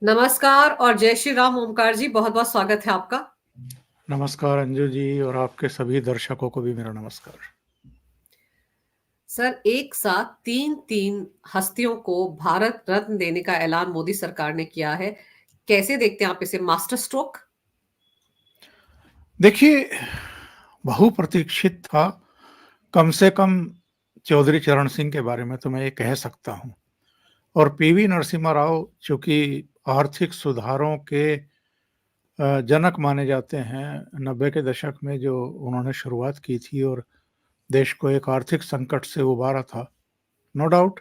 नमस्कार और जय श्री राम ओमकार जी, बहुत-बहुत स्वागत है आपका। नमस्कार अंजू जी और आपके सभी दर्शकों को भी मेरा नमस्कार। सर, एक साथ 3-3 हस्तियों को भारत रत्न देने का ऐलान मोदी सरकार ने किया है। कैसे देखते हैं आप इसे मास्टर स्ट्रोक? देखिए, बहुप्रतीक्षित था। कम से कम चौधरी चरण सिंह के बारे में तो मैं ये कह सकता हूँ और पीवी नरसिम्हा राव चूँकि आर्थिक सुधारों के जनक माने जाते हैं। 90 के दशक में जो उन्होंने शुरुआत की थी और देश को एक आर्थिक संकट से उबारा था, नो डाउट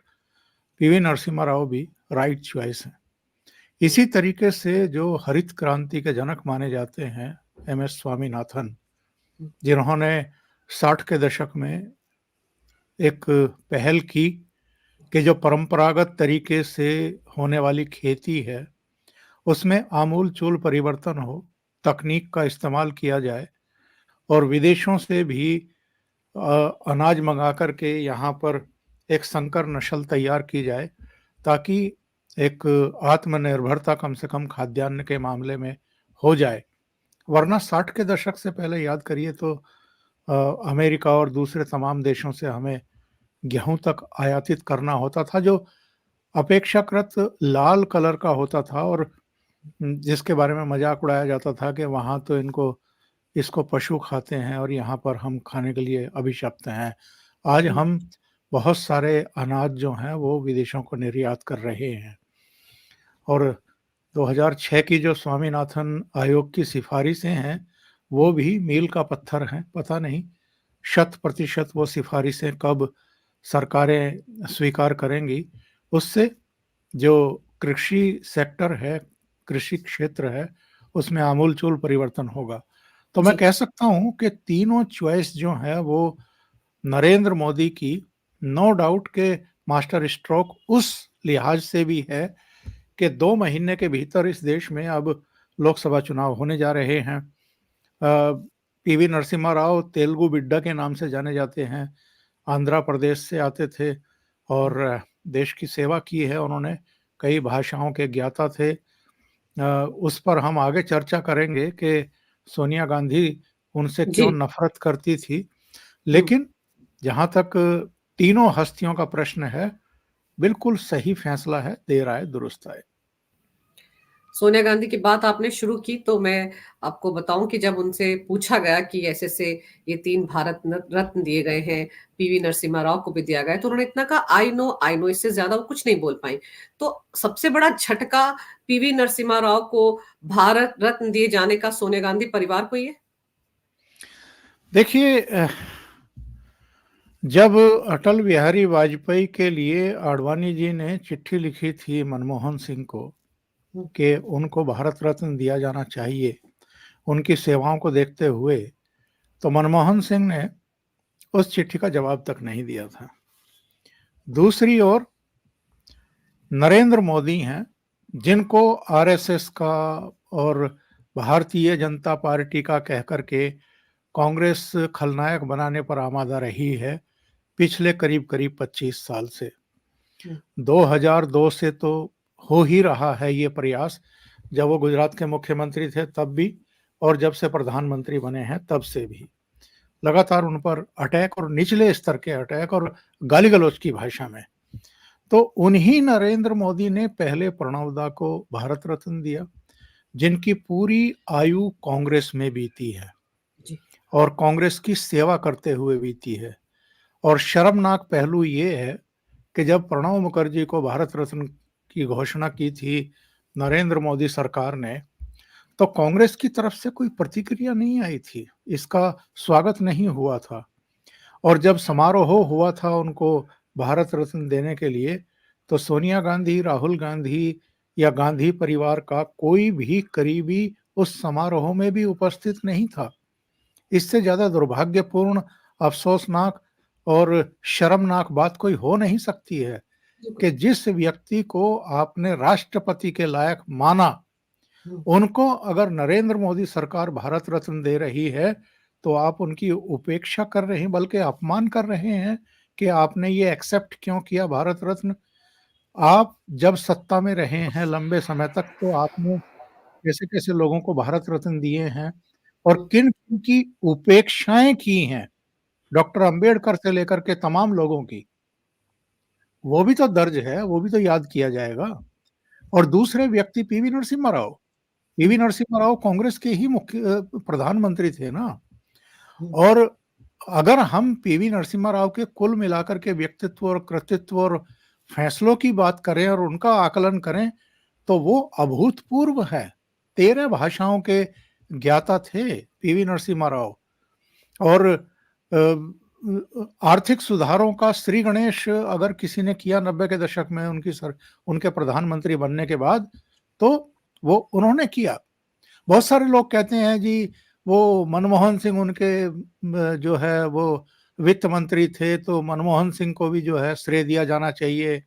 पीवी नरसिम्हा राव भी राइट चॉइस हैं। इसी तरीके से जो हरित क्रांति के जनक माने जाते हैं, एमएस स्वामीनाथन, जिन्होंने 60 के दशक में एक पहल की कि जो परंपरागत तरीके से होने वाली खेती है, उसमें आमूल-चूल परिवर्तन हो, तकनीक का इस्तेमाल किया जाए और विदेशों से भी अनाज मंगा कर के यहाँ पर एक संकर नस्ल तैयार की जाए, ताकि एक आत्मनिर्भरता कम से कम खाद्यान्न के मामले में हो जाए। वरना 60 के दशक से पहले याद करिए तो अमेरिका और दूसरे तमाम देशों से हमें गेहूँ तक आयातित करना होता था, जो अपेक्षाकृत लाल कलर का होता था और जिसके बारे में मज़ाक उड़ाया जाता था कि वहाँ तो इसको पशु खाते हैं और यहाँ पर हम खाने के लिए अभिशप्त हैं। आज हुँ, हम बहुत सारे अनाज जो हैं वो विदेशों को निर्यात कर रहे हैं और 2006 की जो स्वामीनाथन आयोग की सिफारिशें हैं, वो भी मील का पत्थर हैं। पता नहीं शत प्रतिशत वो सिफारिशें कब सरकारें स्वीकार करेंगी। उससे जो कृषि सेक्टर है, कृषि क्षेत्र है, उसमें आमूल-चूल परिवर्तन होगा। तो मैं जी। कह सकता हूँ कि तीनों चॉइस जो है वो नरेंद्र मोदी की नो डाउट के मास्टर स्ट्रोक उस लिहाज से भी है कि 2 महीने के भीतर इस देश में अब लोकसभा चुनाव होने जा रहे हैं। पीवी नरसिम्हा राव तेलुगु बिड्डा के नाम से जाने जाते हैं। आंध्र प्रदेश से आते थे और देश की सेवा की है उन्होंने, कई भाषाओं के ज्ञाता थे। उस पर हम आगे चर्चा करेंगे कि सोनिया गांधी उनसे क्यों जी। नफ़रत करती थी। हुँ। लेकिन जहाँ तक तीनों हस्तियों का प्रश्न है, बिल्कुल सही फैसला है, देर आए दुरुस्त आए। सोनिया गांधी की बात आपने शुरू की तो मैं आपको बताऊँ कि जब उनसे पूछा गया कि ऐसे-ऐसे ये 3 भारत न रत्न दिए गए हैं, पीवी नरसिम्हा राव को भी दिया गया है, तो उन्होंने इतना कहा आई नो इससे ज़्यादा वो कुछ नहीं बोल पाईं। तो सबसे बड़ा झटका पीवी नरसिम्हा राव को भारत रत्न दिए जाने का सोनिया गांधी परिवार को ही है? देखिए जब अटल बिहारी वाजपेयी के लिए आडवाणी जी ने चिट्ठी लिखी थी मनमोहन सिंह को हुँ, कि उनको भारत रत्न दिया जाना चाहिए, उनकी सेवाओं को देखते हुए, तो मनमोहन सिंह ने उस चिट्ठी का जवाब तक नहीं दिया था। दूसरी ओर नरेंद्र मोदी हैं, जिनको आरएसएस का और भारतीय जनता पार्टी का कह कर के कांग्रेस खलनायक बनाने पर आमादा रही है, पिछले करीब-करीब 25 साल से। हुँ, 2002 से तो हो ही रहा है ये प्रयास, जब वो गुजरात के मुख्यमंत्री थे तब भी और जब से प्रधानमंत्री बने हैं तब से भी। लगातार उन पर अटैक और निचले स्तर के अटैक और गाली-गलौच की भाषा में। तो उन्हीं नरेंद्र मोदी ने पहले प्रणब दा को भारत रत्न दिया, जिनकी पूरी आयु कांग्रेस में बीती है जी। और कांग्रेस की सेवा करते हुए बीती है। और शर्मनाक पहलू ये है कि जब प्रणब मुखर्जी को भारत रत्न की घोषणा की थी नरेंद्र मोदी सरकार ने, तो कांग्रेस की तरफ से कोई प्रतिक्रिया नहीं आई थी। इसका स्वागत नहीं हुआ था और जब समारोह हुआ था उनको भारत रत्न देने के लिए, तो सोनिया गांधी, राहुल गांधी या गांधी परिवार का कोई भी करीबी उस समारोह में भी उपस्थित नहीं था। इससे ज़्यादा दुर्भाग्यपूर्ण, अफ़सोसनाक और शर्मनाक बात कोई हो नहीं सकती है बिल्कुल। कि जिस व्यक्ति को आपने राष्ट्रपति के लायक माना, हुँ, उनको अगर नरेंद्र मोदी सरकार भारत रत्न दे रही है, तो आप उनकी उपेक्षा कर रहे हैं, बल्कि अपमान कर रहे हैं कि आपने ये एक्सेप्ट क्यों किया भारत रत्न? आप जब सत्ता में रहे हैं लंबे समय तक, तो आपने कैसे-कैसे लोगों को भारत रत्न दिए हैं और हुँ, किन-किन की उपेक्षाएँ की हैं, डॉक्टर अंबेडकर से लेकर के तमाम लोगों की, वो भी तो दर्ज है, वो भी तो याद किया जाएगा। और दूसरे व्यक्ति पीवी नरसिम्हा राव। हुँ, पीवी नरसिम्हा राव कांग्रेस के ही मुख्य प्रधानमंत्री थे ना। हुँ, और अगर हम पीवी नरसिम्हा राव के कुल मिलाकर के व्यक्तित्व और कृतित्व और फैसलों की बात करें और उनका आकलन करें, तो वो अभूतपूर्व है। 13 भाषाओं के ज्ञाता थे पीवी नरसिम्हा राव। और आर्थिक सुधारों का श्री गणेश अगर किसी ने किया 90 के दशक में उनके प्रधानमंत्री बनने के बाद, तो वो उन्होंने किया। बहुत सारे लोग कहते हैं जी वो मनमोहन सिंह उनके जो है वो वित्त मंत्री थे, तो मनमोहन सिंह को भी जो है श्रेय दिया जाना चाहिए।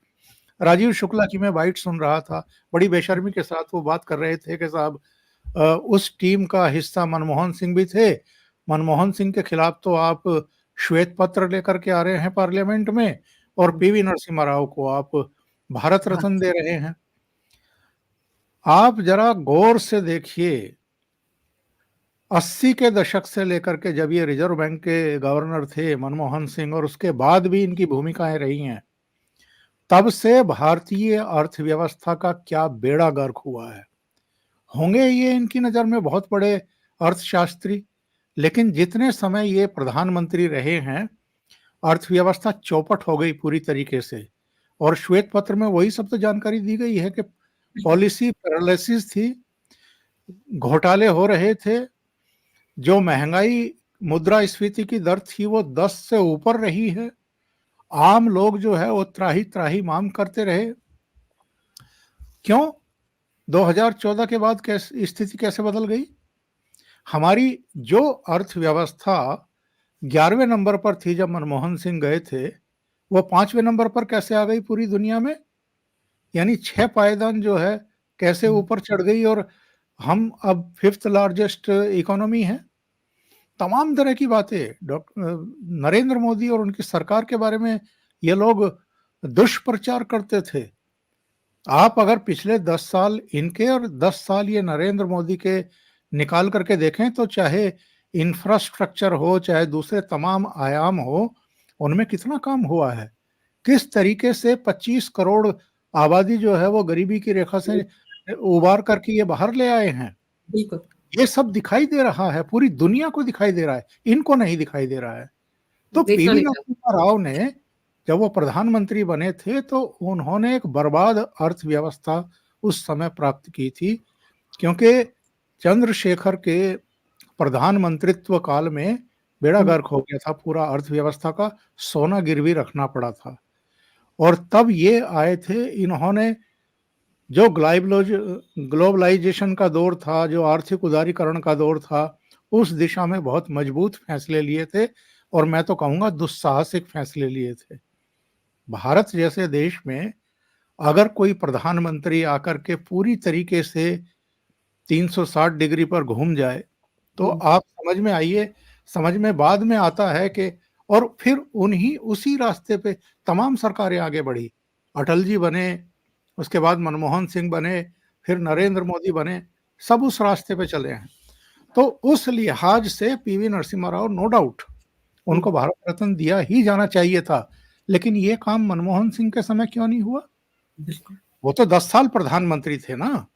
राजीव शुक्ला की मैं बाइट सुन रहा था, बड़ी बेशर्मी के साथ वो बात कर रहे थे कि साहब उस टीम का हिस्सा मनमोहन सिंह भी थे। मनमोहन सिंह के खिलाफ तो आप श्वेत पत्र लेकर के आ रहे हैं पार्लियामेंट में, और हुँ, पीवी नरसिम्हा राव को आप भारत रत्न भारत दे रहे हैं। आप जरा गौर से देखिए, 80 के दशक से लेकर के जब ये रिजर्व बैंक के गवर्नर थे मनमोहन सिंह, और उसके बाद भी इनकी भूमिकाएं रही हैं, तब से भारतीय अर्थव्यवस्था का क्या बेड़ा गर्क हुआ है। होंगे ये इनकी नज़र में बहुत बड़े अर्थशास्त्री, लेकिन जितने समय ये प्रधानमंत्री रहे हैं, अर्थव्यवस्था चौपट हो गई पूरी तरीके से। और श्वेत पत्र में वही सब तो जानकारी दी गई है कि बिल्कुल, पॉलिसी पैरालिसिस थी, घोटाले हो रहे थे, जो महंगाई मुद्रास्फीति की दर थी वो 10 से ऊपर रही है। आम लोग जो है वो त्राही-त्राही माम करते रहे। क्यों? 2014 के बाद स्थिति कैसे बदल गई? हमारी जो अर्थव्यवस्था 11वें नंबर पर थी जब मनमोहन सिंह गए थे, वो 5वें नंबर पर कैसे आ गई पूरी दुनिया में? यानी 6 पायदान जो है कैसे हुँ, ऊपर चढ़ गई, और हम अब 5th लार्जेस्ट इकोनॉमी हैं। तमाम तरह की बातें नरेंद्र मोदी और उनकी सरकार के बारे में ये लोग दुष्प्रचार करते थे। आप अगर पिछले 10 साल इनके और 10 साल ये नरेंद्र मोदी के निकाल करके देखें, तो चाहे इंफ्रास्ट्रक्चर हो, चाहे दूसरे तमाम आयाम हो, उनमें कितना काम हुआ है। किस तरीके से 25 करोड़ आबादी जो है वो गरीबी की रेखा से उबार करके ये बाहर ले आए हैं। बिल्कुल, ये सब दिखाई दे रहा है, पूरी दुनिया को दिखाई दे रहा है, इनको नहीं दिखाई दे रहा है। तो देखना पीवी नहीं चाहते। नरसिम्हा राव ने जब वो प्रधानमंत्री बने थे, तो उन्होंने एक बर्बाद अर्थव्यवस्था उस समय प्राप्त की थी, क्योंकि चंद्रशेखर के प्रधानमंत्रित्व काल में बेड़ा हुँ, गर्क हो गया था पूरा अर्थव्यवस्था का, सोना गिरवी रखना पड़ा था। और तब ये आए थे, इन्होंने जो ग्लोबलाइजेशन का दौर था, जो आर्थिक उदारीकरण का दौर था, उस दिशा में बहुत मजबूत फैसले लिए थे, और मैं तो कहूँगा दुस्साहसिक फैसले लिए थे। भारत जैसे देश में अगर कोई प्रधानमंत्री आकर के पूरी तरीके से 360 डिग्री पर घूम जाए, तो हुँ, आप समझ में बाद में आता है कि, और फिर उन्हीं उसी रास्ते पे तमाम सरकारें आगे बढ़ी। अटल जी बने, उसके बाद मनमोहन सिंह बने, फिर हुँ, नरेंद्र मोदी बने, सब उस रास्ते पे चले हैं। तो उस लिहाज से P V Narasimha Rao no doubt हुँ, उनको भारत रत्न दिया ही जाना चाहिए था। लेकिन ये काम मनमोहन सिंह के समय क्यों नहीं हुआ? बिल्कुल, वो तो 10 साल प्रधानमंत्री थे ना।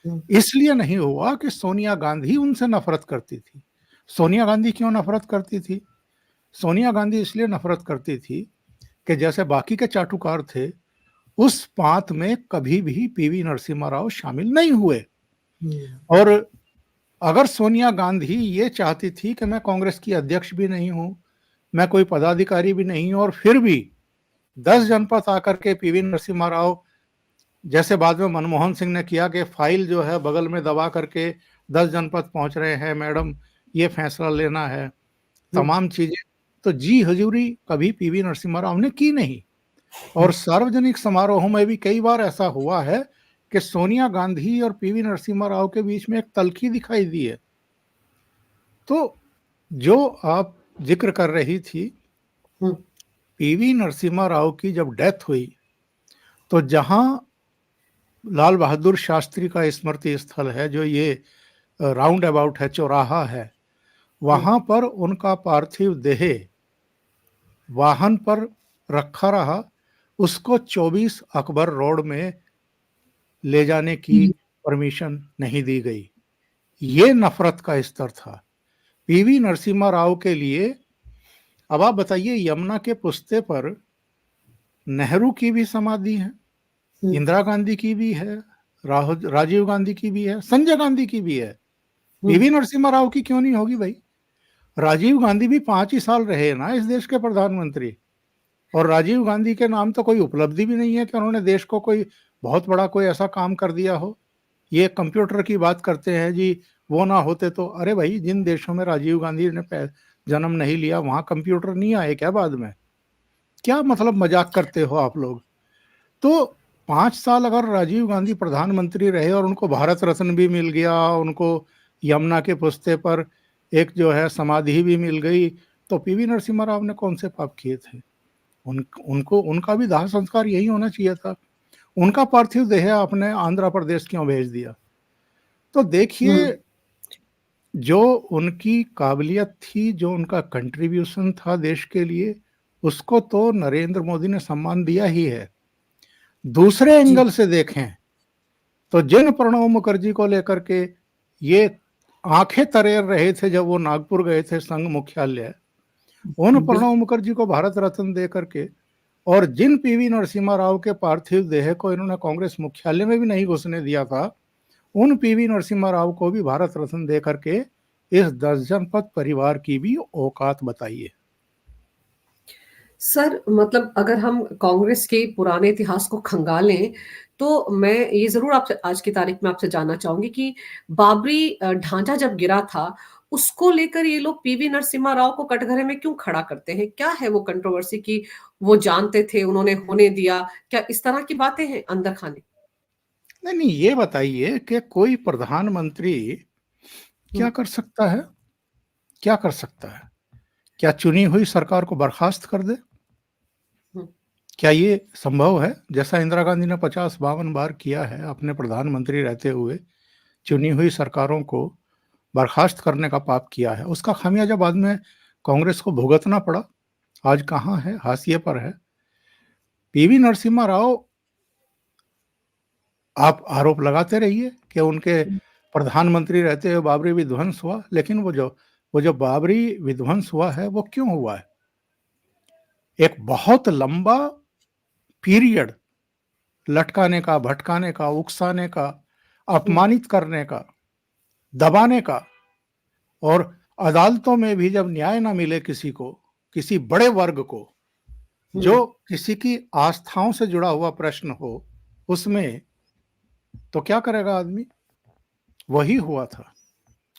हुँ, इसलिए नहीं हुआ कि सोनिया गांधी उनसे नफरत करती थी। सोनिया गांधी क्यों नफरत करती थी? सोनिया गांधी इसलिए नफरत करती थी कि जैसे बाकी के चाटुकार थे, उस पांत में कभी भी पीवी नरसिम्हा राव शामिल नहीं हुए। हुँ, और अगर सोनिया गांधी ये चाहती थी कि मैं कांग्रेस की अध्यक्ष भी नहीं हूं, मैं कोई पदाधिकारी भी नहीं हूं, और फिर भी 10 जनपद आकर के पीवी नरसिम्हा राव, जैसे बाद में मनमोहन सिंह ने किया कि फाइल जो है बगल में दबा करके 10 जनपद पहुंच रहे हैं मैडम, ये फैसला लेना है, हुँ, तमाम चीजें, तो जी हजूरी कभी पीवी नरसिम्हा राव ने की नहीं। और हुँ, सार्वजनिक समारोहों में भी कई बार ऐसा हुआ है कि सोनिया गांधी और पीवी नरसिम्हा राव के बीच में एक तल्खी दिखाई दी है। तो जो आप जिक्र कर रही थी, हुँ, पीवी नरसिम्हा राव की जब डेथ हुई, तो जहां लाल बहादुर शास्त्री का स्मृति स्थल है, जो ये राउंड अबाउट है, चौराहा है, वहां पर उनका पार्थिव देह वाहन पर रखा रहा, उसको 24 अकबर रोड में ले जाने की परमिशन नहीं दी गई। ये नफरत का स्तर था पीवी नरसिम्हा राव के लिए। अब आप बताइए, यमुना के पुस्ते पर नेहरू की भी समाधि है, इंदिरा गांधी की भी है, राजीव गांधी की भी है, संजय गांधी की भी है। पीवी नरसिम्हा राव की क्यों नहीं होगी भाई? राजीव गांधी भी 5 ही साल रहे ना इस देश के प्रधानमंत्री, और राजीव गांधी के नाम तो कोई उपलब्धि भी नहीं है कि उन्होंने देश को कोई बहुत बड़ा कोई ऐसा काम कर दिया हो। ये कंप्यूटर की बात करते हैं जी, वो ना होते तो। अरे भाई, जिन देशों में राजीव गांधी ने जन्म नहीं लिया, वहां कंप्यूटर नहीं आए क्या बाद में? क्या मतलब मजाक करते हो आप लोग? तो 5 साल अगर राजीव गांधी प्रधानमंत्री रहे और उनको भारत रत्न भी मिल गया, उनको यमुना के पुस्ते पर एक जो है समाधि भी मिल गई, तो पीवी नरसिम्हा राव ने कौन से पाप किए थे? उनको उनका भी दाह संस्कार यही होना चाहिए था। उनका पार्थिव देह आपने आंध्र प्रदेश क्यों भेज दिया? तो देखिए, जो उनकी काबिलियत थी, जो उनका कंट्रीब्यूशन था देश के लिए, उसको तो नरेंद्र मोदी ने सम्मान दिया ही है। दूसरे एंगल से देखें तो जिन प्रणब मुखर्जी को लेकर के ये आंखें तरेर रहे थे जब वो नागपुर गए थे संघ मुख्यालय, उन प्रणब मुखर्जी को भारत रत्न दे करके, और जिन पीवी नरसिम्हा राव के पार्थिव देह को इन्होंने कांग्रेस मुख्यालय में भी नहीं घुसने दिया था, उन पीवी नरसिम्हा राव को भी भारत रत्न दे करके इस 10 जनपद परिवार की भी औकात बताइए। सर, मतलब अगर हम कांग्रेस के पुराने इतिहास को खंगालें, तो मैं ये ज़रूर आपसे आज की तारीख में आपसे जानना चाहूँगी कि बाबरी ढांचा जब गिरा था, उसको लेकर ये लोग पीवी नरसिम्हा राव को कटघरे में क्यों खड़ा करते हैं? क्या है वो कंट्रोवर्सी कि वो जानते थे, उन्होंने होने दिया? क्या इस तरह की बातें हैं अंदर खाने? नहीं नहीं, ये बताइए कि कोई प्रधानमंत्री क्या हुँ, कर सकता है? क्या कर सकता है? क्या चुनी हुई सरकार को बर्खास्त कर दे? हुँ, क्या ये संभव है? जैसा इंदिरा गांधी ने 50-52 बार किया है अपने प्रधानमंत्री रहते हुए, चुनी हुई सरकारों को बर्खास्त करने का पाप किया है, उसका खामियाजा बाद में कांग्रेस को भुगतना पड़ा। आज कहाँ है? हाशिए पर है। पीवी नरसिम्हा राव, आप आरोप लगाते रहिए कि उनके हुँ, प्रधानमंत्री रहते हुए बाबरी विध्वंस हुआ, लेकिन वो जो बाबरी विध्वंस हुआ है, वो क्यों हुआ है? एक बहुत लंबा पीरियड लटकाने का, भटकाने का, उकसाने का, हुँ, अपमानित करने का, दबाने का, और अदालतों में भी जब न्याय ना मिले किसी को, किसी बड़े वर्ग को, हुँ। जो किसी की आस्थाओं से जुड़ा हुआ प्रश्न हो, उसमें तो क्या करेगा आदमी? वही हुआ था,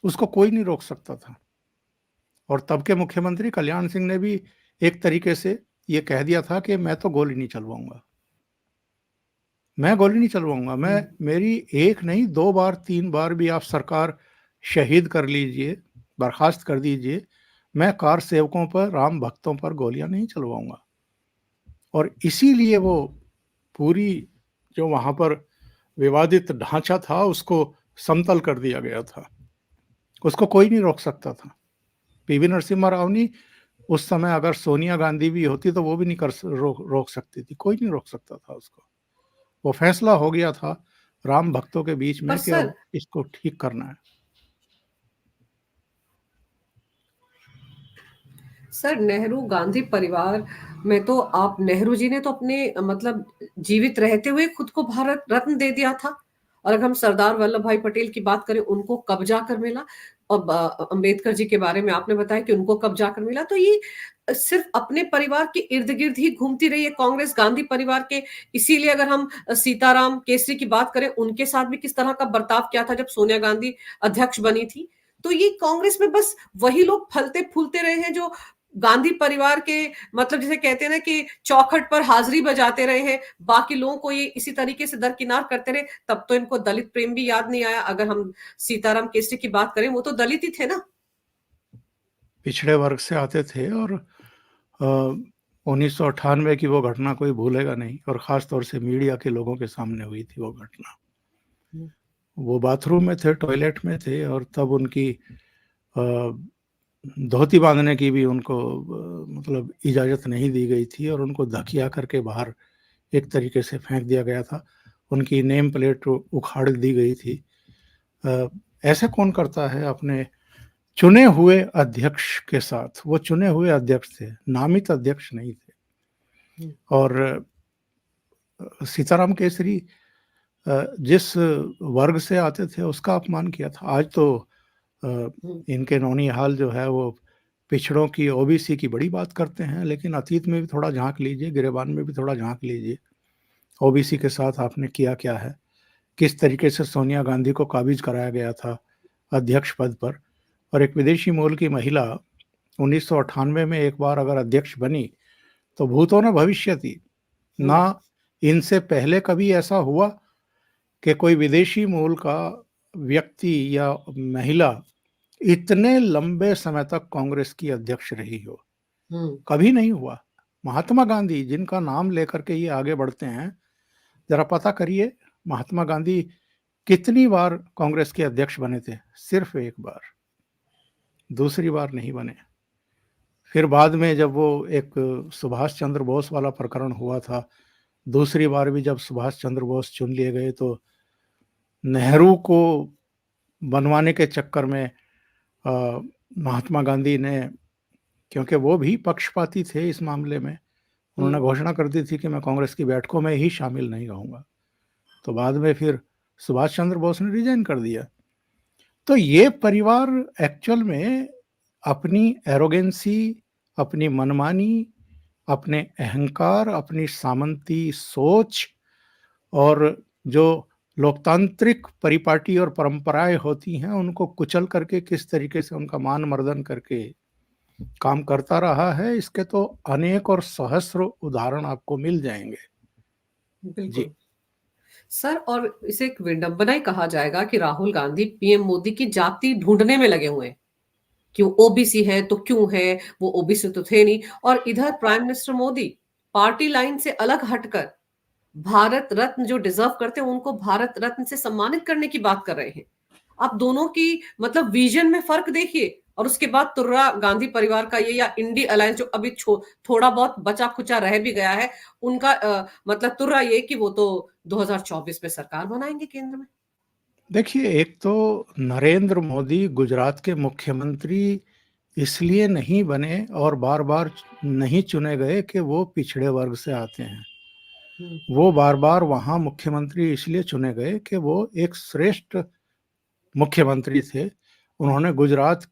उसको कोई नहीं रोक सकता था। और तब के मुख्यमंत्री कल्याण सिंह ने भी एक तरीके से ये कह दिया था कि मैं तो गोली नहीं चलवाऊंगा, मैं गोली नहीं चलवाऊंगा, मैं, मेरी एक नहीं 2 बार 3 बार भी आप सरकार शहीद कर लीजिए, बर्खास्त कर दीजिए, मैं कार सेवकों पर, राम भक्तों पर गोलियां नहीं चलवाऊंगा। और इसीलिए वो पूरी जो वहां पर विवादित ढांचा था, उसको समतल कर दिया गया था, उसको कोई नहीं रोक सकता था। पीवी नरसिम्हा राव नहीं, उस समय अगर सोनिया गांधी भी होती तो वो भी नहीं रोक सकती थी, कोई नहीं रोक सकता था उसको। वो फैसला हो गया था राम भक्तों के बीच पर में कि सर अब इसको ठीक करना है। सर, नेहरू गांधी परिवार में तो आप नेहरू जी ने तो अपने मतलब जीवित रहते हुए खुद को भारत रत्न दे दिया था। और अगर हम सरदार वल्लभ भाई पटेल की बात करें, उनको कब जाकर मिला? और अंबेडकर जी के बारे में आपने बताया कि उनको कब जाकर मिला। तो ये सिर्फ अपने परिवार के इर्द गिर्द ही घूमती रही है कांग्रेस, गांधी परिवार के। इसीलिए अगर हम सीताराम केसरी की बात करें, उनके साथ भी किस तरह का बर्ताव किया था जब सोनिया गांधी अध्यक्ष बनी थी। तो ये कांग्रेस में बस वही लोग फलते फूलते रहे हैं जो गांधी परिवार के, मतलब जिसे कहते हैं ना कि चौखट पर हाजिरी बजाते रहे हैं, बाकी लोगों को ये इसी तरीके से दरकिनार करते रहे। तब तो इनको दलित प्रेम भी याद नहीं आया। अगर हम सीताराम केसरी की बात करें, वो तो दलित ही थे ना। पिछड़े वर्ग से आते थे, और 1998 की वो घटना कोई भूलेगा नहीं, और ख़ास तौर से मीडिया के लोगों के सामने हुई थी वो घटना। वो बाथरूम में थे, टॉयलेट में थे, और तब उनकी धोती बांधने की भी उनको मतलब इजाज़त नहीं दी गई थी, और उनको धकिया करके बाहर एक तरीके से फेंक दिया गया था। उनकी नेम प्लेट उखाड़ दी गई थी। ऐसे कौन करता है अपने चुने हुए अध्यक्ष के साथ? वो चुने हुए अध्यक्ष थे, नामित अध्यक्ष नहीं थे। और सीताराम केसरी जिस वर्ग से आते थे उसका अपमान किया था। आज तो इनके नौनिहाल जो है वो पिछड़ों की, ओबीसी की बड़ी बात करते हैं, लेकिन अतीत में भी थोड़ा झांक लीजिए, गिरेबान में भी थोड़ा झांक लीजिए। ओबीसी के साथ आपने किया क्या है? किस तरीके से सोनिया गांधी को काबिज कराया गया था अध्यक्ष पद पर, और एक विदेशी मूल की महिला 1998 में एक बार अगर अध्यक्ष बनी तो भूतो न भविष्यति। ना इनसे पहले कभी ऐसा हुआ कि कोई विदेशी मूल का व्यक्ति या महिला इतने लंबे समय तक कांग्रेस की अध्यक्ष रही हो। कभी नहीं हुआ। महात्मा गांधी, जिनका नाम लेकर के ये आगे बढ़ते हैं, जरा पता करिए महात्मा गांधी कितनी बार कांग्रेस के अध्यक्ष बने थे? सिर्फ एक बार, दूसरी बार नहीं बने। फिर बाद में जब वो एक सुभाष चंद्र बोस वाला प्रकरण हुआ था, दूसरी बार भी जब सुभाष चंद्र बोस चुन लिए गए तो नेहरू को बनवाने के चक्कर में महात्मा गांधी ने, क्योंकि वो भी पक्षपाती थे इस मामले में, उन्होंने घोषणा कर दी थी कि मैं कांग्रेस की बैठकों में ही शामिल नहीं रहूंगा। तो बाद में फिर सुभाष चंद्र बोस ने रिजाइन कर दिया। तो ये परिवार एक्चुअल में अपनी एरोगेंसी, अपनी मनमानी, अपने अहंकार, अपनी सामंती सोच, और जो लोकतांत्रिक परिपाटी और परंपराएं होती हैं उनको कुचल करके किस तरीके से उनका मान मर्दन करके काम करता रहा है, इसके तो अनेक और सहस्र उदाहरण आपको मिल जाएंगे। बिल्कुल सर, और इसे एक विडंबना ही कहा जाएगा कि राहुल गांधी पीएम मोदी की जाति ढूंढने में लगे हुए हैं। क्यों ओबीसी है तो क्यों है, वो ओबीसी तो थे नहीं। और इधर prime minister Modi party line से अलग हटकर भारत रत्न जो डिजर्व करते हैं उनको भारत रत्न से सम्मानित करने की बात कर रहे हैं। आप दोनों की मतलब विजन में फर्क देखिए। और उसके बाद तुर्रा गांधी परिवार का ये, या इंडी अलायंस जो अभी थोड़ा बहुत बचा खुचा रह भी गया है, उनका मतलब तुर्रा ये कि वो तो 2024 में सरकार बनाएंगे केंद्र में। देखिए, एक तो नरेंद्र मोदी गुजरात के मुख्यमंत्री इसलिए नहीं बने और बार बार नहीं चुने गए कि वो पिछड़े वर्ग से आते हैं। वो बार बार वहां मुख्यमंत्री इसलिए चुने गए कि वो एक श्रेष्ठ मुख्यमंत्री थे। उन्होंने गुजरात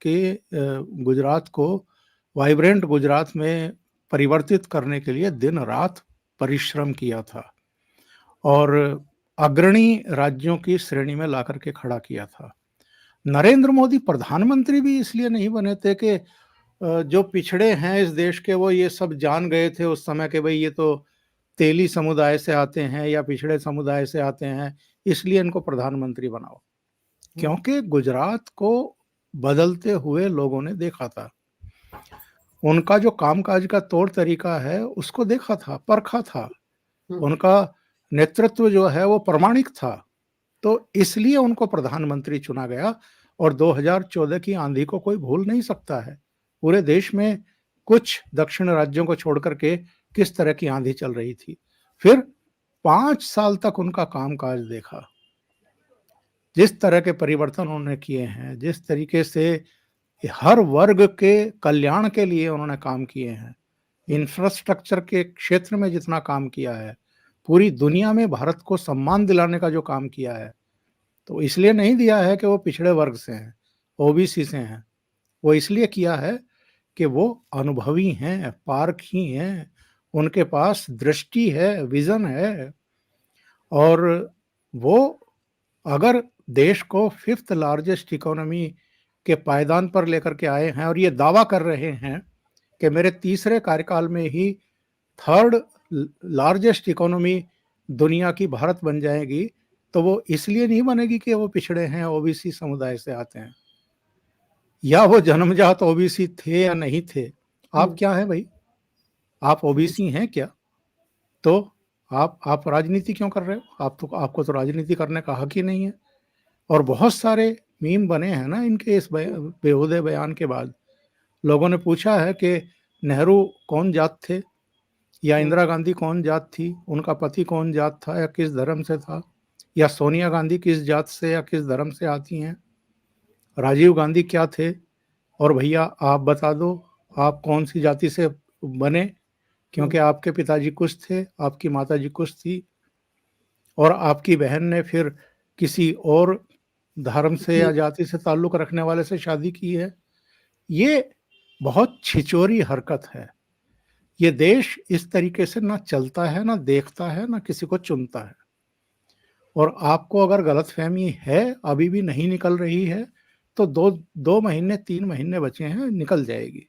को वाइब्रेंट गुजरात में परिवर्तित करने के लिए दिन रात परिश्रम किया था, और अग्रणी राज्यों की श्रेणी में ला करके खड़ा किया था। नरेंद्र मोदी प्रधानमंत्री भी इसलिए नहीं बने थे कि जो पिछड़े हैं इस देश के वो ये सब जान गए थे उस समय कि भाई ये तो तेली समुदाय से आते हैं या पिछड़े समुदाय से आते हैं, इसलिए इनको प्रधानमंत्री बनाओ। क्योंकि गुजरात को बदलते हुए लोगों ने देखा था, उनका जो कामकाज का तौर तरीका है उसको देखा था, परखा था, उनका नेतृत्व जो है वो प्रमाणिक था। तो इसलिए उनको प्रधानमंत्री चुना गया। और 2014 की आंधी को कोई भूल नहीं सकता है। पूरे देश में कुछ दक्षिण राज्यों को छोड़ करके किस तरह की आंधी चल रही थी। फिर 5 साल तक उनका कामकाज देखा, जिस तरह के परिवर्तन उन्होंने किए हैं, जिस तरीके से हर वर्ग के कल्याण के लिए उन्होंने काम किए हैं, इंफ्रास्ट्रक्चर के क्षेत्र में जितना काम किया है, पूरी दुनिया में भारत को सम्मान दिलाने का जो काम किया है, तो इसलिए नहीं दिया है कि वो पिछड़े वर्ग से हैं, ओबीसी से हैं। वो इसलिए किया है कि वो अनुभवी हैं, पारखी हैं, उनके पास दृष्टि है, विजन है, और वो अगर देश को 5th लार्जेस्ट इकोनॉमी के पायदान पर लेकर के आए हैं और ये दावा कर रहे हैं कि मेरे तीसरे कार्यकाल में ही 3rd लार्जेस्ट इकोनॉमी दुनिया की भारत बन जाएगी, तो वो इसलिए नहीं बनेगी कि वो पिछड़े हैं, ओबीसी समुदाय से आते हैं, या वो जन्मजात ओबीसी थे या नहीं थे। आप क्या हैं भाई? आप ओबीसी हैं क्या? तो आप राजनीति क्यों कर रहे हो? आपको तो राजनीति करने का हक ही नहीं है। और बहुत सारे मीम बने हैं ना इनके इस बेहुदे बयान के बाद। लोगों ने पूछा है कि नेहरू कौन जात थे, या इंदिरा गांधी कौन जात थी, उनका पति कौन जात था या किस धर्म से था, या सोनिया गांधी किस जात से या किस धर्म से आती हैं, राजीव गांधी क्या थे, और भैया आप बता दो आप कौन सी जाति से बने, क्योंकि आपके पिताजी कुछ थे, आपकी माताजी कुछ थी, और आपकी बहन ने फिर किसी और धर्म से या जाति से ताल्लुक रखने वाले से शादी की है। ये बहुत छिचोरी हरकत है। ये देश इस तरीके से ना चलता है, ना देखता है, ना किसी को चुनता है। और आपको अगर गलतफहमी है, अभी भी नहीं निकल रही है, तो 2 महीने 3 महीने बचे हैं, निकल जाएगी।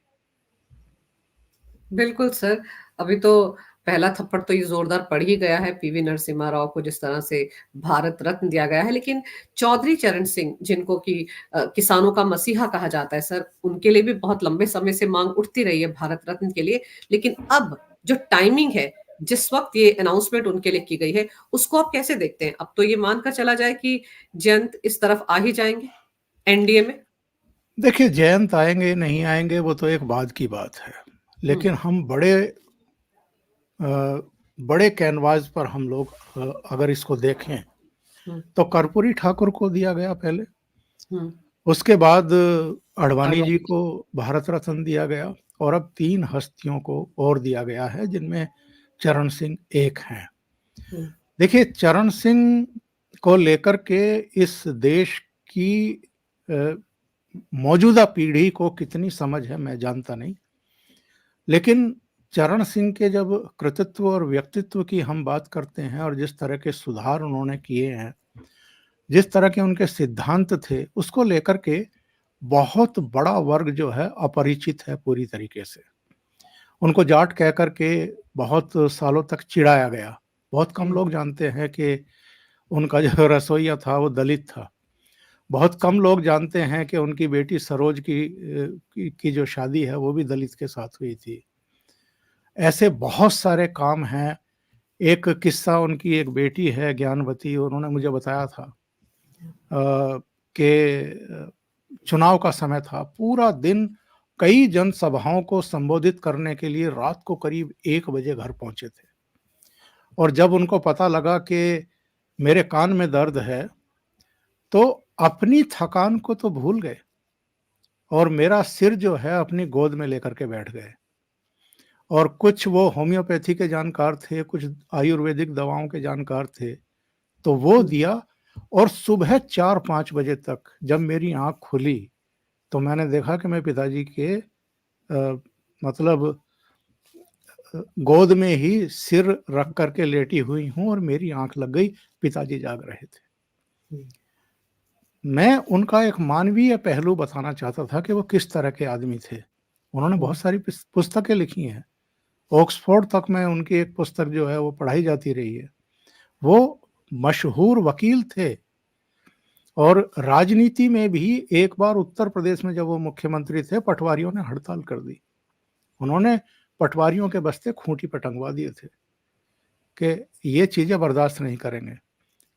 बिल्कुल सर, अभी तो पहला थप्पड़ तो ये ज़ोरदार पड़ ही गया है पीवी नरसिम्हा राव को जिस तरह से भारत रत्न दिया गया है। लेकिन चौधरी चरण सिंह जिनको कि किसानों का मसीहा कहा जाता है सर, उनके लिए भी बहुत लंबे समय से माँग उठती रही है भारत रत्न के लिए। लेकिन अब जो टाइमिंग है, जिस वक़्त ये अनाउंसमेंट उनके लिए की गई है, उसको आप कैसे देखते हैं? अब तो ये मानकर चला जाए कि जयंत इस तरफ आ ही जाएँगे एनडीए में? देखिए, जयंत आएंगे नहीं आएंगे वो तो एक बाद की बात है, लेकिन हम बड़े कैनवास पर हम लोग अगर इसको देखें तो कर्पूरी ठाकुर को दिया गया पहले, उसके बाद अडवाणी जी को भारत रत्न दिया गया, और अब 3 हस्तियों को और दिया गया है जिनमें चरण सिंह एक हैं। देखिए, चरण सिंह को लेकर के इस देश की मौजूदा पीढ़ी को कितनी समझ है मैं जानता नहीं, लेकिन चरण सिंह के जब कृतित्व और व्यक्तित्व की हम बात करते हैं और जिस तरह के सुधार उन्होंने किए हैं, जिस तरह के उनके सिद्धांत थे, उसको लेकर के बहुत बड़ा वर्ग जो है अपरिचित है पूरी तरीके से। उनको जाट कह कर के बहुत सालों तक चिढ़ाया गया। बहुत कम लोग जानते हैं कि उनका जो रसोइया था वो दलित था। बहुत कम लोग जानते हैं कि उनकी बेटी सरोज की जो शादी है वो भी दलित के साथ हुई थी। ऐसे बहुत सारे काम हैं। एक किस्सा, उनकी एक बेटी है ज्ञानवती, उन्होंने मुझे बताया था कि चुनाव का समय था, पूरा दिन कई जनसभाओं को संबोधित करने के लिए रात को करीब 1 बजे घर पहुंचे थे, और जब उनको पता लगा कि मेरे कान में दर्द है, तो अपनी थकान को तो भूल गए और मेरा सिर जो है अपनी गोद में लेकर के बैठ गए। और कुछ वो होम्योपैथी के जानकार थे, कुछ आयुर्वेदिक दवाओं के जानकार थे, तो वो दिया। और सुबह 4-5 बजे तक जब मेरी आंख खुली तो मैंने देखा कि मैं पिताजी के मतलब गोद में ही सिर रख करके लेटी हुई हूं और मेरी आंख लग गई, पिताजी जाग रहे थे। मैं उनका एक मानवीय पहलू बताना चाहता था कि वो किस तरह के आदमी थे। उन्होंने बहुत सारी पुस्तकें लिखी हैं, ऑक्सफोर्ड तक में उनकी एक पुस्तक जो है वो पढ़ाई जाती रही है। वो मशहूर वकील थे, और राजनीति में भी एक बार उत्तर प्रदेश में जब वो मुख्यमंत्री थे, पटवारियों ने हड़ताल कर दी। उन्होंने पटवारियों के बस्ते खूंटी पर टंगवा दिए थे कि ये चीजें बर्दाश्त नहीं करेंगे।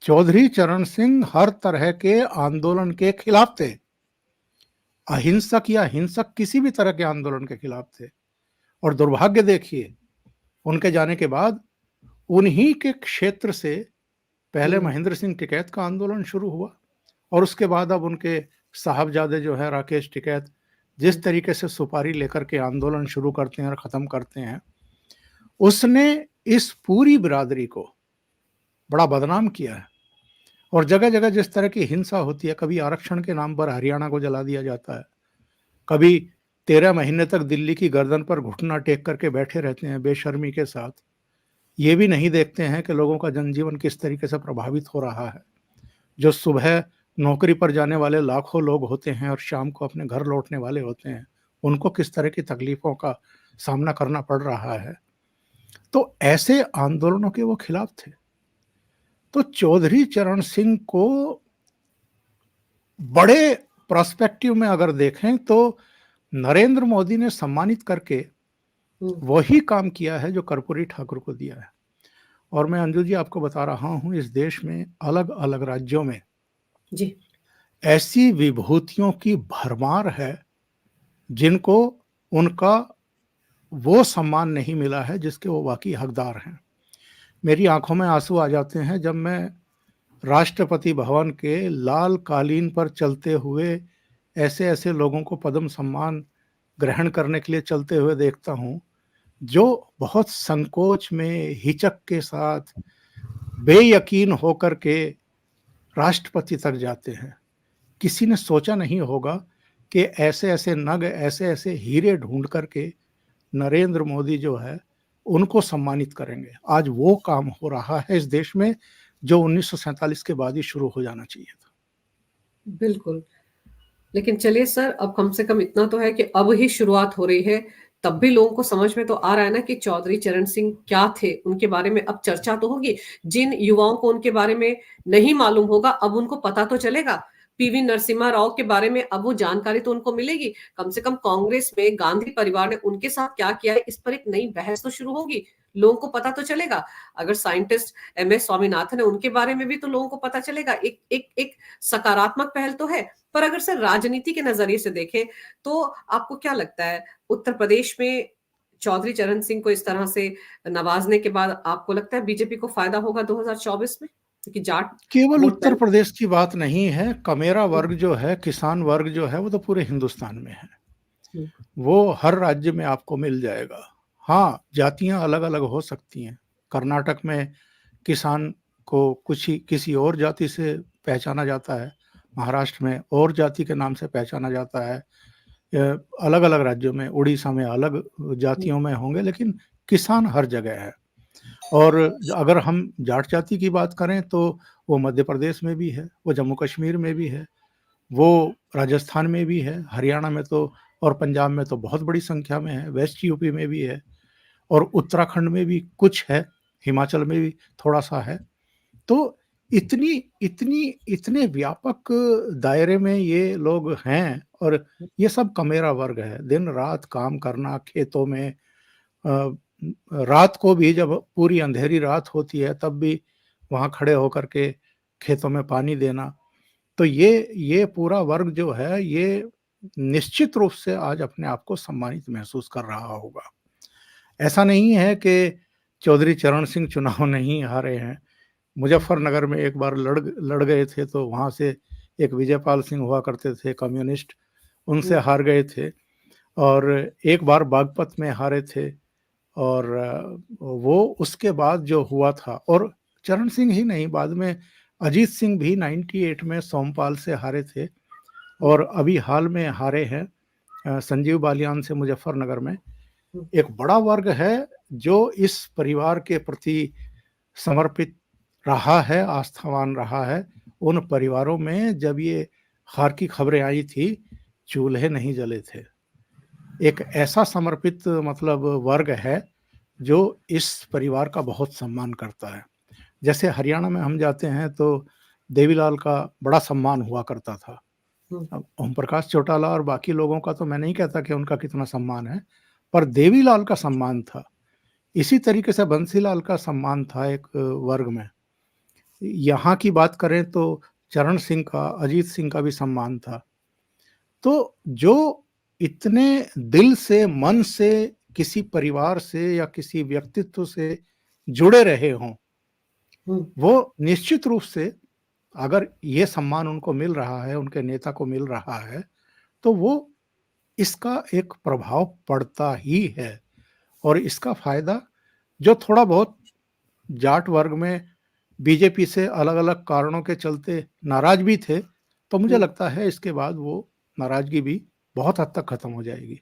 चौधरी चरण सिंह हर तरह के आंदोलन के खिलाफ थे, अहिंसक या हिंसक किसी भी तरह के आंदोलन के खिलाफ थे। और दुर्भाग्य देखिए, उनके जाने के बाद उन्हीं के क्षेत्र से पहले महेंद्र सिंह टिकैत का आंदोलन शुरू हुआ, और उसके बाद अब उनके साहबजादे जो है राकेश टिकैत जिस तरीके से सुपारी लेकर के आंदोलन शुरू करते हैं और खत्म करते हैं, उसने इस पूरी बिरादरी को बड़ा बदनाम किया है। और जगह जगह जिस तरह की हिंसा होती है, कभी आरक्षण के नाम पर हरियाणा को जला दिया जाता है, कभी 13 महीने तक दिल्ली की गर्दन पर घुटना टेक करके बैठे रहते हैं बेशर्मी के साथ। ये भी नहीं देखते हैं कि लोगों का जनजीवन किस तरीके से प्रभावित हो रहा है। जो सुबह नौकरी पर जाने वाले लाखों लोग होते हैं और शाम को अपने घर लौटने वाले होते हैं, उनको किस तरह की तकलीफों का सामना करना पड़ रहा है। तो ऐसे आंदोलनों के वो खिलाफ थे। तो चौधरी चरण सिंह को बड़े पर्सपेक्टिव में अगर देखें तो नरेंद्र मोदी ने सम्मानित करके वही काम किया है जो कर्पूरी ठाकुर को दिया है। और मैं अंजू जी आपको बता रहा हूँ, इस देश में अलग-अलग राज्यों में जी। ऐसी विभूतियों की भरमार है, जिनको उनका वो सम्मान नहीं मिला है जिसके वो वाक़ई हकदार हैं। मेरी आँखों में आँसू आ जाते हैं जब मैं राष्ट्रपति भवन के लाल कालीन पर चलते हुए ऐसे-ऐसे लोगों को पद्म सम्मान ग्रहण करने के लिए चलते हुए देखता हूँ, जो बहुत संकोच में, हिचक के साथ, बेयकीन होकर के राष्ट्रपति तक जाते हैं। किसी ने सोचा नहीं होगा कि ऐसे-ऐसे नग, ऐसे-ऐसे हीरे ढूँढ कर के नरेंद्र मोदी जो है, उनको सम्मानित करेंगे। आज वो काम हो रहा है इस देश में, जो 1947 के बाद ही शुरू हो जाना चाहिए था। बिल्कुल। लेकिन चलिए सर, अब कम से कम इतना तो है कि अब ही शुरुआत हो रही है, तब भी लोगों को समझ में तो आ रहा है ना कि चौधरी चरण सिंह क्या थे, उनके बारे में अब चर्चा तो होगी। जिन युवाओं को उनके बारे में नहीं मालूम होगा, अब उनको पता तो चलेगा। पीवी नरसिम्हा राव के बारे में अब वो जानकारी तो उनको मिलेगी। कम से कम कांग्रेस में गांधी परिवार ने उनके साथ क्या किया है, इस पर एक नई बहस तो शुरू होगी। लोगों को पता तो चलेगा। अगर साइंटिस्ट एमएस स्वामीनाथन है, उनके बारे में भी तो लोगों को पता चलेगा। एक एक एक सकारात्मक पहल तो है। पर अगर सर राजनीति के नजरिए से देखें, तो आपको क्या लगता है, उत्तर प्रदेश में चौधरी चरण सिंह को इस तरह से नवाजने के बाद आपको लगता है बीजेपी को फायदा होगा 2024 में? क्योंकि जाट केवल वोट उत्तर बैंक। प्रदेश की बात नहीं है, कमेरा वर्ग जो है, किसान वर्ग जो है, वो तो पूरे हिंदुस्तान में है। वो हर राज्य में आपको मिल जाएगा। हाँ, जातियाँ अलग-अलग हो सकती हैं। कर्नाटक में किसान को कुछ ही किसी और जाति से पहचाना जाता है, महाराष्ट्र में और जाति के नाम से पहचाना जाता है। अलग-अलग राज्यों में, उड़ीसा में अलग जातियों में होंगे, लेकिन किसान हर जगह है। और अगर हम जाट जाति की बात करें, तो वो मध्य प्रदेश में भी है, वो जम्मू कश्मीर में भी है, वो राजस्थान में भी है, हरियाणा में तो और पंजाब में तो बहुत बड़ी संख्या में है, वेस्ट यूपी में भी है और उत्तराखंड में भी कुछ है, हिमाचल में भी थोड़ा-सा है। तो इतनी इतनी इतने व्यापक दायरे में ये लोग हैं और ये सब कमेरा वर्ग है। दिन-रात काम करना खेतों में, अ, रात को भी जब पूरी अंधेरी रात होती है, तब भी वहाँ खड़े होकर के खेतों में पानी देना। तो ये पूरा वर्ग जो है, ये निश्चित रूप से आज अपने आप को सम्मानित महसूस कर रहा होगा। ऐसा नहीं है कि चौधरी चरण सिंह चुनाव नहीं हारे हैं। मुज़फ्फरनगर में एक बार लड़ गए थे, तो वहाँ से एक विजयपाल सिंह हुआ करते थे कम्युनिस्ट, उनसे हार गए थे और एक बार बागपत में हारे थे और वो उसके बाद जो हुआ था और चरण सिंह ही नहीं, बाद में अजीत सिंह भी 98 में सोमपाल से हारे थे और अभी हाल में हारे हैं संजीव बालियान से मुज़फ्फरनगर में। एक बड़ा वर्ग है जो इस परिवार के प्रति समर्पित रहा है, आस्थावान रहा है। उन परिवारों में जब ये हार की खबरें आई थी, चूल्हे नहीं जले थे। एक ऐसा समर्पित मतलब वर्ग है, जो इस परिवार का बहुत सम्मान करता है। जैसे हरियाणा में हम जाते हैं तो देवीलाल का बड़ा सम्मान हुआ करता था। अब ओम प्रकाश चौटाला और बाकी लोगों का तो मैं नहीं कहता कि उनका कितना सम्मान है, पर देवीलाल का सम्मान था। इसी तरीके से बंसीलाल का सम्मान था एक वर्ग में। यहाँ की बात करें तो चरण सिंह का, अजीत सिंह का भी सम्मान था। तो जो इतने दिल से, मन से किसी परिवार से या किसी व्यक्तित्व से जुड़े रहे हों, वो निश्चित रूप से अगर ये सम्मान उनको मिल रहा है, उनके नेता को मिल रहा है, तो वो इसका एक प्रभाव पड़ता ही है और इसका फ़ायदा जो थोड़ा बहुत जाट वर्ग में बीजेपी से अलग-अलग कारणों के चलते नाराज़ भी थे, तो मुझे लगता है इसके बाद वो नाराज़गी भी बहुत हद तक खत्म हो जाएगी।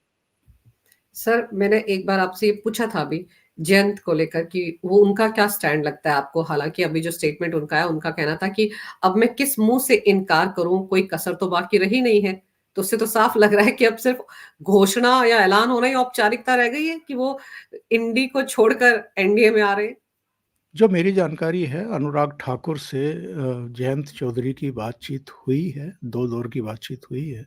सर, मैंने एक बार आपसे ये पूछा था अभी जयंत को लेकर कि वो उनका क्या स्टैंड लगता है आपको? हालाँकि अभी जो स्टेटमेंट उनका है, उनका कहना था कि अब मैं किस मुँह से इनकार करूँ, कोई कसर तो बाकी रही नहीं है। तो उससे तो साफ लग रहा है कि अब सिर्फ़ घोषणा या ऐलान होना ही औपचारिकता रह गई है कि वो इंडी को छोड़कर एनडीए में आ रहे हैं। जो मेरी जानकारी है, अनुराग ठाकुर से जयंत चौधरी की बातचीत हुई है, 2 दौर की बातचीत हुई है।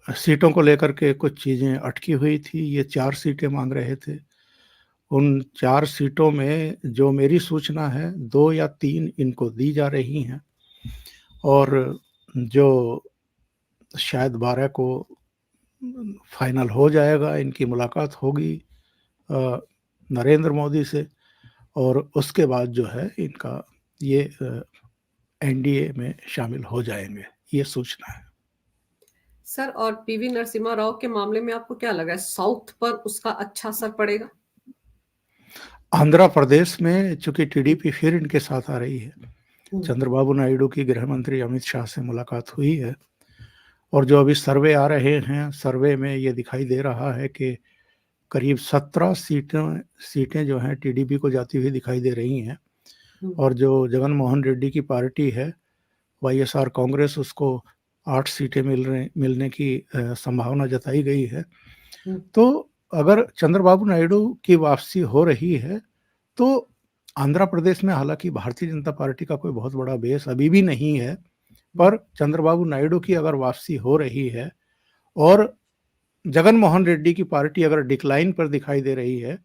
सीटों को लेकर के कुछ चीज़ें अटकी हुई थी। ये 4 सीटें माँग रहे थे। उन 4 सीटों में जो मेरी सूचना है 2 या 3 इनको दी जा रही हैं और जो शायद 12 को फाइनल हो जाएगा, इनकी मुलाकात होगी नरेंद्र मोदी से और उसके बाद जो है इनका ये एनडीए में शामिल हो जाएँगे, ये सूचना है। सर और पीवी नरसिम्हा राव के मामले में आपको क्या लगा है साउथ पर उसका अच्छा असर पड़ेगा? आंध्र प्रदेश में चूँकि टीडीपी फिर इनके साथ आ रही है, हुँ, चंद्रबाबू नायडू की गृह मंत्री अमित शाह से मुलाकात हुई है और जो अभी सर्वे आ रहे हैं, सर्वे में ये दिखाई दे रहा है कि करीब 17 सीटें जो हैं टीडीपी को जाती हुई दिखाई दे रही हैं हुँ, और जो जगन मोहन रेड्डी की पार्टी है, वाईएसआर कांग्रेस उसको 8 सीटें मिलने की संभावना जताई गई है। हुँ, तो अगर चंद्रबाबू नायडू की वापसी हो रही है, तो आंध्र प्रदेश में हालाँकि भारतीय जनता पार्टी का कोई बहुत बड़ा बेस अभी भी नहीं है, हुँ, पर चंद्रबाबू नायडू की अगर वापसी हो रही है और जगन मोहन रेड्डी की पार्टी अगर डिक्लाइन पर दिखाई दे रही है,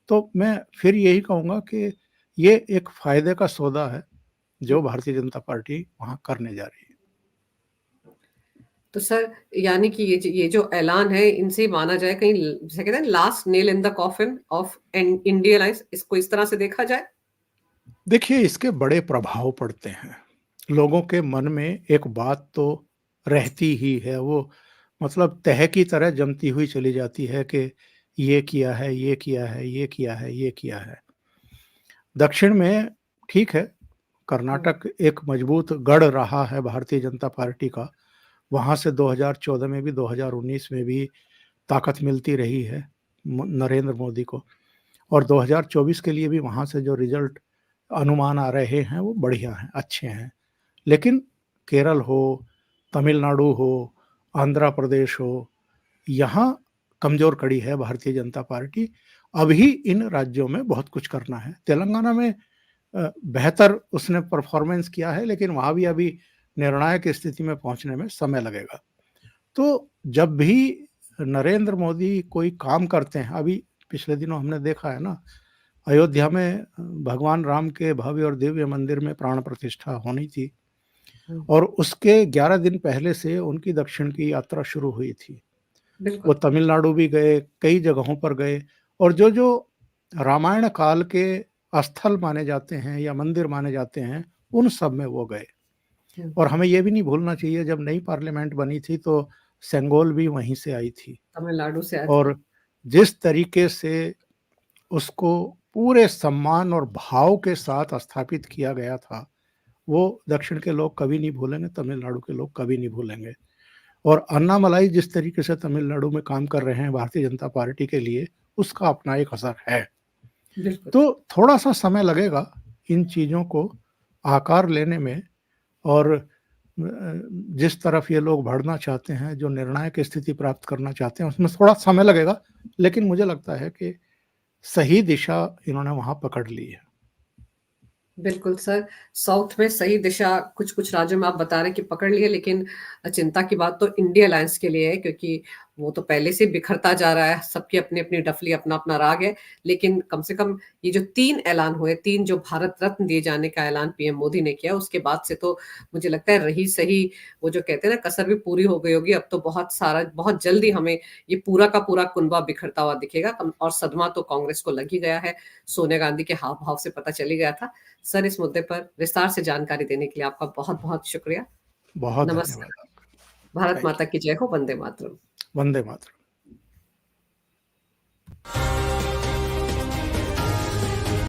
तो मैं फिर यही कहूँगा कि ये एक फ़ायदे का सौदा है, हुँ। जो भारतीय जनता पार्टी वहाँ करने जा रही है। तो सर यानी कि ये जो ऐलान है इनसे माना जाए कहीं जिसे कहते हैं last nail in the coffin of India alliance इसको इस तरह से देखा जाए? देखिए, इसके बड़े प्रभाव पड़ते हैं। लोगों के मन में एक बात तो रहती ही है, वो मतलब तह की तरह जमती हुई चली जाती है कि ये किया है, ये किया है, ये किया है, ये किया है। दक्षिण में ठीक है, हुँ, कर्नाटक एक मजबूत गढ़ रहा है भारतीय जनता पार्टी का। वहाँ से 2014 में भी, 2019 में भी ताकत मिलती रही है नरेंद्र मोदी को और 2024 के लिए भी वहाँ से जो रिजल्ट अनुमान आ रहे हैं वो बढ़िया हैं, अच्छे हैं। लेकिन केरल हो, तमिलनाडु हो, आंध्र प्रदेश हो, यहाँ कमज़ोर कड़ी है भारतीय जनता पार्टी। अभी इन राज्यों में बहुत कुछ करना है। तेलंगाना में बेहतर उसने परफ़ॉर्मेंस किया है, लेकिन वहाँ भी अभी निर्णायक स्थिति में पहुँचने में समय लगेगा। तो जब भी नरेंद्र मोदी कोई काम करते हैं, अभी पिछले दिनों हमने देखा है ना, अयोध्या में भगवान राम के भव्य और दिव्य मंदिर में प्राण प्रतिष्ठा होनी थी हुँ, और उसके 11 दिन पहले से उनकी दक्षिण की यात्रा शुरू हुई थी। वो बिल्कुल। तमिलनाडु भी गए, कई जगहों पर गए और जो-जो रामायण काल के स्थल माने जाते हैं या मंदिर माने जाते हैं, उन सब में वो गए। हुँ, और हमें ये भी नहीं भूलना चाहिए जब नई पार्लियामेंट बनी थी तो सेंगोल भी वहीं से आई थी तमिलनाडु से आया था। और जिस तरीके से उसको पूरे सम्मान और भाव के साथ स्थापित किया गया था, वो दक्षिण के लोग कभी नहीं भूलेंगे, तमिलनाडु के लोग कभी नहीं भूलेंगे। और अन्नामलाई जिस तरीके से तमिलनाडु में काम कर रहे हैं भारतीय जनता पार्टी के लिए, उसका अपना एक असर है। बिल्कुल, तो थोड़ा-सा समय लगेगा इन चीज़ों को आकार लेने में और जिस तरफ ये लोग बढ़ना चाहते हैं, जो निर्णायक स्थिति प्राप्त करना चाहते हैं, उसमें थोड़ा समय लगेगा, लेकिन मुझे लगता है कि सही दिशा इन्होंने वहाँ पकड़ ली है। बिल्कुल सर, साउथ में सही दिशा कुछ-कुछ राज्यों में आप बता रहे हैं कि पकड़ ली है, लेकिन चिंता की बात तो इंडिया अलायंस के लिए है क्योंकि वो तो पहले से बिखरता जा रहा है, सबकी अपनी-अपनी डफली, अपना-अपना राग है। लेकिन कम से कम ये जो 3 ऐलान हुए, 3 जो भारत रत्न दिए जाने का ऐलान पीएम मोदी ने किया, उसके बाद से तो मुझे लगता है रही सही वो जो कहते हैं ना कसर भी पूरी हो गई होगी। अब तो बहुत जल्दी हमें ये पूरा का पूरा कुनबा बिखरता हुआ दिखेगा और सदमा तो कांग्रेस को लग ही गया है। सोनिया गांधी के हाव-भाव से पता चल ही गया था। सर इस मुद्दे पर विस्तार से जानकारी देने के लिए आपका बहुत-बहुत शुक्रिया। बहुत नमस्कार। धन्यवाद आपका। भारत थैंक माता यू। की जय हो, वंदे मातरम। वंदे मातरम।